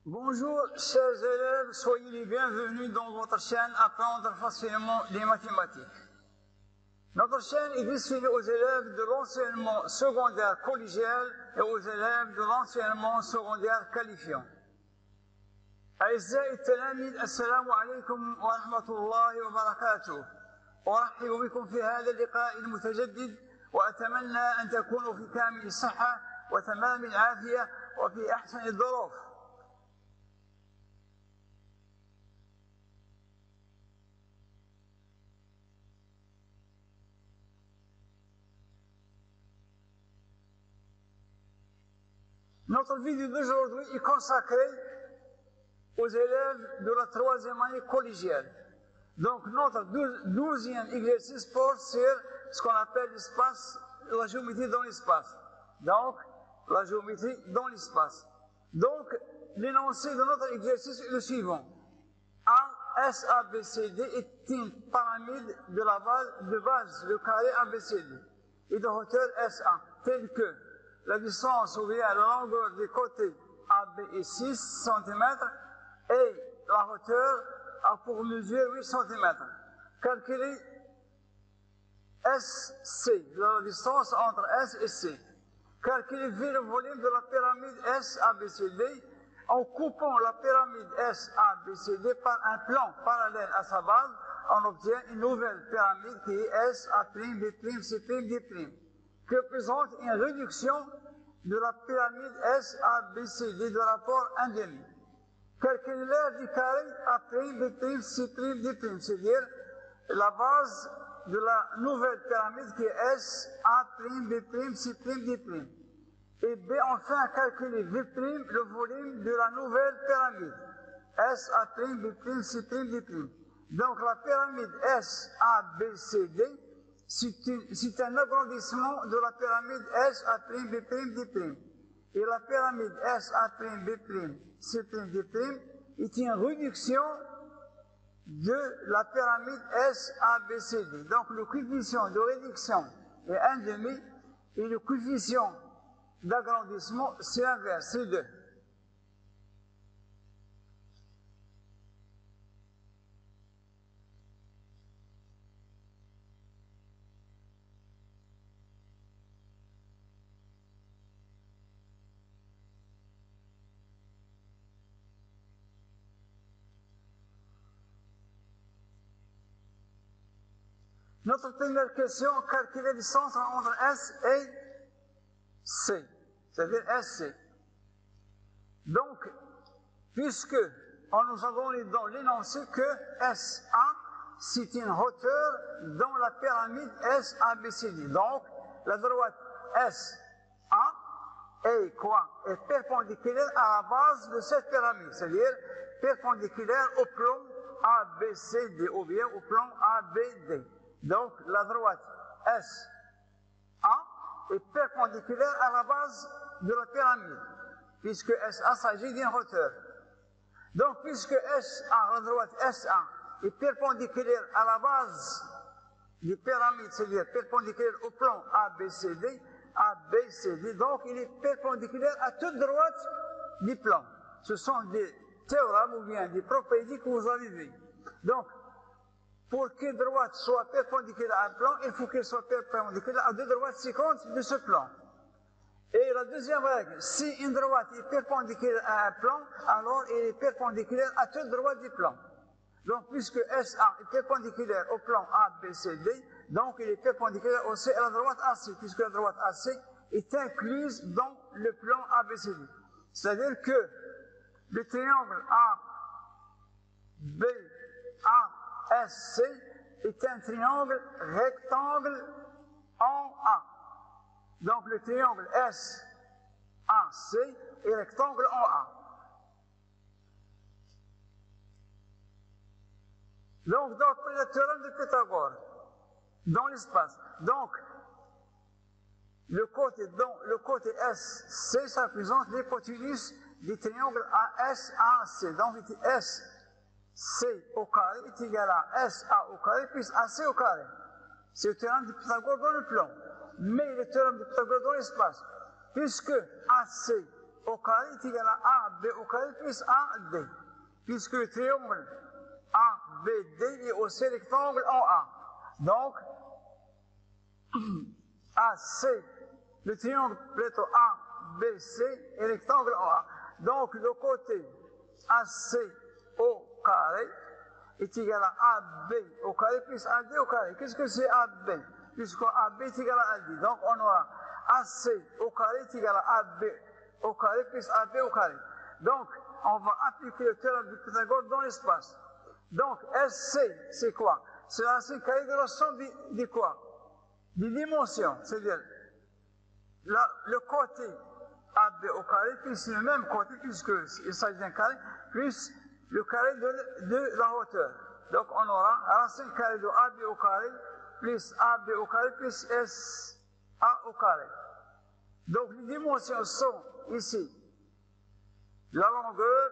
Bonjour, chers élèves, soyez les bienvenus dans votre chaîne Apprendre facilement les mathématiques. Notre chaîne est destinée aux élèves de l'enseignement secondaire collégial et aux élèves de l'enseignement secondaire qualifiant. أعزائي التلاميذ السلام عليكم ورحمة الله وبركاته. أرحب بكم في هذا اللقاء المتجدد وأتمنى أن تكونوا في كامل الصحة وتمام العافية وفي أحسن الظروف. Notre vidéo d'aujourd'hui est consacrée aux élèves de la troisième année collégiale. Donc notre 12e exercice porte sur ce qu'on appelle l'espace, la géométrie dans l'espace. Donc la géométrie dans l'espace. Donc l'énoncé de notre exercice est le suivant. Un SABCD est une pyramide de base, le carré ABCD et de hauteur SA, telle que la distance ou bien la longueur des côtés AB est 6 cm et la hauteur a pour mesure 8 cm. Calculez SC, la distance entre S et C. Calculez le volume de la pyramide SABCD en coupant la pyramide SABCD par un plan parallèle à sa base. On obtient une nouvelle pyramide qui est SA'B'C', qui représente une réduction de la pyramide SABCD de rapport 1,5. Calculez l'aire du carré A'B'C', c'est-à-dire la base de la nouvelle pyramide qui est SA'B'C'. Et B, enfin, calculez V', le volume de la nouvelle pyramide SA'B'C'. Donc la pyramide SABCD, c'est un agrandissement de la pyramide SA'B'D'. Et la pyramide SA'B'C', est une réduction de la pyramide SABCD. Donc le coefficient de réduction est 1,5 et le coefficient d'agrandissement c'est l'inverse, c'est 2. Notre première question, calculer la distance entre S et C, c'est-à-dire SC. Donc, puisque nous avons dans l'énoncé que SA, c'est une hauteur dans la pyramide SABCD. Donc, la droite SA est quoi? Est perpendiculaire à la base de cette pyramide, c'est-à-dire perpendiculaire au plan ABCD ou bien au plan ABD. Donc, la droite SA est perpendiculaire à la base de la pyramide, puisque SA s'agit d'une hauteur. Donc, puisque SA, la droite SA, est perpendiculaire à la base du pyramide, c'est-à-dire perpendiculaire au plan ABCD, donc il est perpendiculaire à toute droite du plan. Ce sont des théorèmes ou bien des propriétés que vous avez vues. Donc, pour qu'une droite soit perpendiculaire à un plan, il faut qu'elle soit perpendiculaire à deux droites séquentes de ce plan. Et la deuxième règle, si une droite est perpendiculaire à un plan, alors elle est perpendiculaire à toute droite du plan. Donc, puisque SA est perpendiculaire au plan ABCD, donc il est perpendiculaire aussi à la droite AC, puisque la droite AC est incluse dans le plan ABCD. C'est-à-dire que le triangle ABASC est un triangle rectangle en A. Donc le triangle SAC est rectangle en A. Donc d'après le théorème de Pythagore, dans l'espace, donc le côté SC, ça représente l'hypoténuse du triangle ASAC. Donc SC au carré est égal à SA au carré plus AC au carré. C'est le théorème de Pythagore dans le plan. Mais le théorème de Pythagore dans l'espace, puisque AC au carré est égal à AB au carré plus AD. Puisque le triangle ABD est aussi rectangle en A. Donc, AC, le triangle plutôt ABC est rectangle en A. Donc, le côté AC au carré est égal à AB au carré plus AD au carré. Qu'est-ce que c'est AB? Puisque AB est égal à AD. Donc, on aura AC au carré est égal à AB au carré plus AB au carré. Donc, on va appliquer le théorème de Pythagore dans l'espace. Donc, SC, c'est quoi? C'est la racine carrée de la somme de quoi? Des dimensions. C'est-à-dire, le côté AB au carré plus le même côté, puisqu'il s'agit d'un carré, plus le carré de la hauteur. Donc, on aura la racine carrée de AB au carré plus AB au carré plus SA au carré. Donc, les dimensions sont ici la longueur,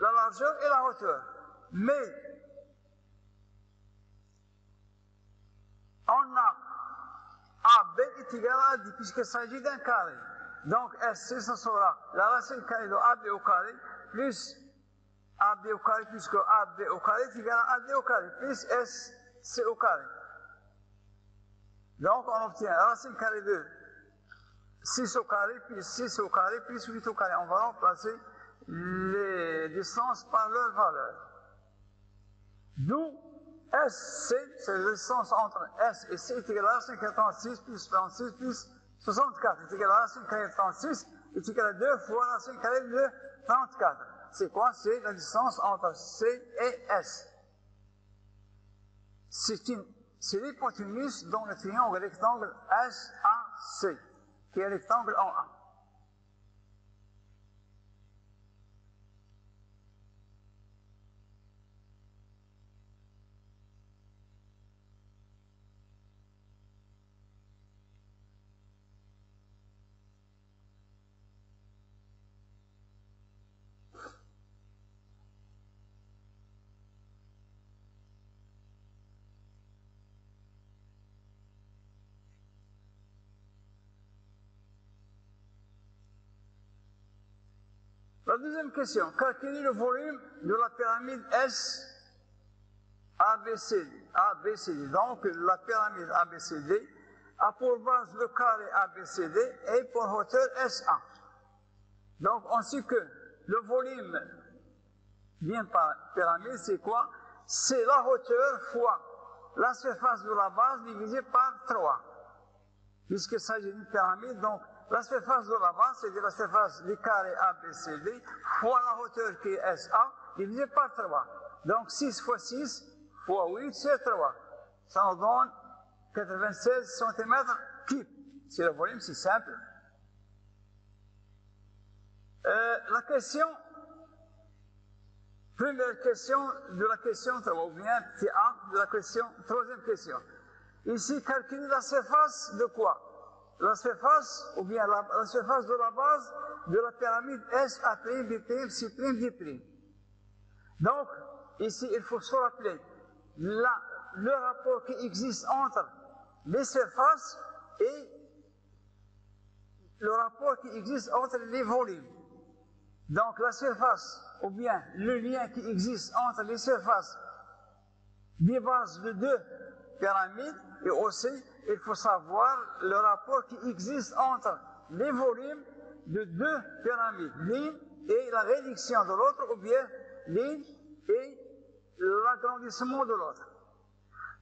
la largeur et la hauteur. Mais, on a AB est égal à 10 puisqu'il s'agit d'un carré. Donc, SC, ça sera la racine carrée de AB au carré plus AB au carré puisque AB au carré est égal à AD au carré plus SC au carré. Donc, on obtient la racine carrée de 6 au carré plus 6 au carré plus 8 au carré. On va remplacer les distances par leur valeur. D'où SC, c'est la distance entre S et C, est égal à la racine carrée de 36 plus 36 plus 64. Est égal à la racine carrée de 36, est égal à 2 fois la racine carrée de 34. C'est quoi? C'est la distance entre C et S. C'est l'hypoténuse dans le triangle rectangle SAC, qui est rectangle en A. La deuxième question, calculer le volume de la pyramide S ABCD. Donc, la pyramide ABCD a pour base le carré ABCD et pour hauteur SA. Donc, on sait que le volume bien par pyramide, c'est quoi? C'est la hauteur fois la surface de la base divisée par 3. Puisqu'il s'agit d'une pyramide, donc la surface de la base, c'est-à-dire la surface du carré ABCD, fois la hauteur qui est SA, divisé par 3. Donc 6 fois 6 fois 8, c'est 3. Ça nous donne 96 cm3. C'est le volume, c'est simple. La question, première question de la question 3, ou bien petit A de la question, troisième question. Ici, calculer la surface de quoi? La surface, ou bien la surface de la base de la pyramide S, A', B', C', D'. Donc, ici, il faut se rappeler le rapport qui existe entre les surfaces et le rapport qui existe entre les volumes. Donc, la surface, ou bien le lien qui existe entre les surfaces des bases de deux pyramides, et aussi, il faut savoir le rapport qui existe entre les volumes de deux pyramides, l'une et la réduction de l'autre, ou bien l'une et l'agrandissement de l'autre.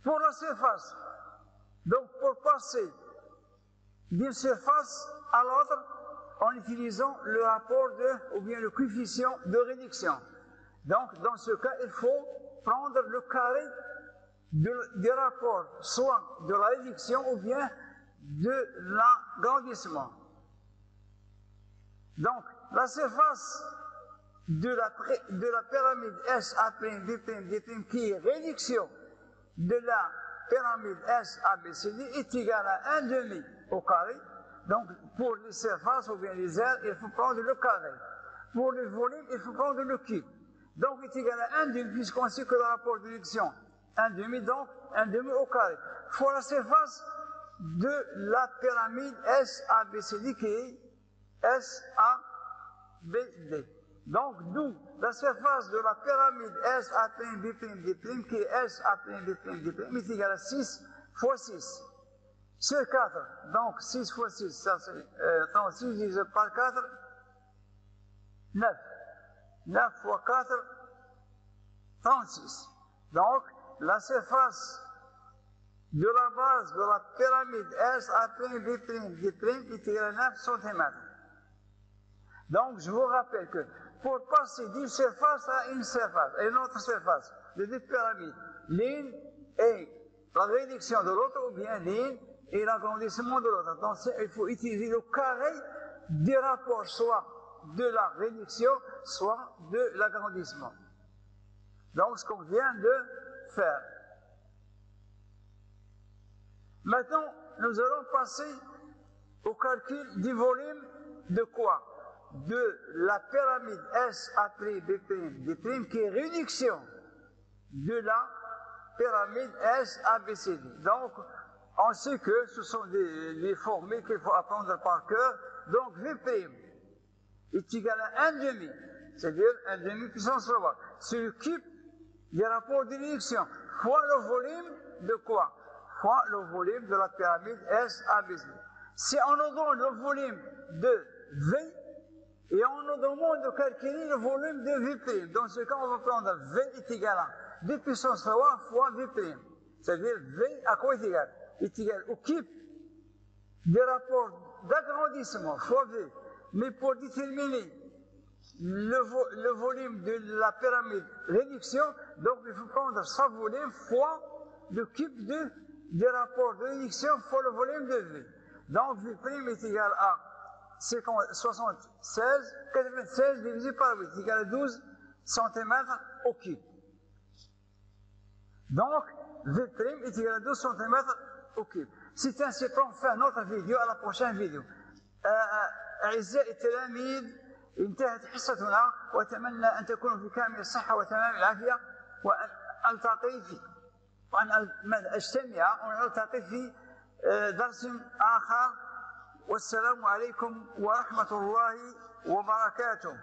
Pour la surface, donc pour passer d'une surface à l'autre, en utilisant le rapport ou bien le coefficient de réduction. Donc, dans ce cas, il faut prendre le carré du rapport, soit de la réduction ou bien de l'agrandissement. Donc, la surface de la pyramide S, A', B', D', qui est réduction de la pyramide S, A, B, C, D, est égale à 1/2 au carré. Donc, pour les surfaces ou bien les aires, il faut prendre le carré. Pour le volume, il faut prendre le cube. Donc, il est égal à 1/2, puisqu'on sait que le rapport de réduction 1/2, donc 1/2 au carré. Fois la surface de la pyramide SABCD qui est SABD. Donc, d'où la surface de la pyramide S A', B', D', qui est S A', B', D', est égale à 6 fois 6 sur 4. Donc, 6 fois 6, ça c'est 36 divisé par 4, 9. 9 fois 4, 36. Donc, la surface de la base de la pyramide S A', B', D' est égale à 9 cm. Donc, je vous rappelle que pour passer d'une surface à une autre surface, de deux pyramides, l'une est la réduction de l'autre, ou bien l'une est l'agrandissement de l'autre. Donc, il faut utiliser le carré des rapports, soit de la réduction, soit de l'agrandissement. Donc, ce qu'on vient de faire. Maintenant, nous allons passer au calcul du volume de quoi? De la pyramide S, A', B', D', qui est réduction de la pyramide S, A, B, C, D. Donc, on sait que ce sont des formules qu'il faut apprendre par cœur. Donc, V' est égal à 1,5, c'est-à-dire 1,5 puissance 3. C'est le cube des rapports de réduction, fois le volume de quoi? Fois le volume de la pyramide S, A, B, C. Si on nous donne le volume de V, et on nous demande de calculer le volume de V'. Dans ce cas, on va prendre V est égal à 2 puissance 3 fois V'. C'est-à-dire V à quoi est égal? Est égal au cube des rapports d'agrandissement fois V. Mais pour déterminer le volume de la pyramide réduction, donc il faut prendre sa volume fois le cube des rapports de réduction fois le volume de V. Donc V' est égal à 96 divisé par 8 égale à 12 cm au cube. Donc, V' est égal à 12 cm au cube. C'est ainsi qu'on fait notre vidéo à la prochaine vidéo. أعزائي التلاميذ، انتهت حصتنا وأتمنى أن تكونوا في كامل الصحة وتمام العافية، وأن أجتمع وأن ألتقي في درس آخر. والسلام عليكم ورحمة الله وبركاته.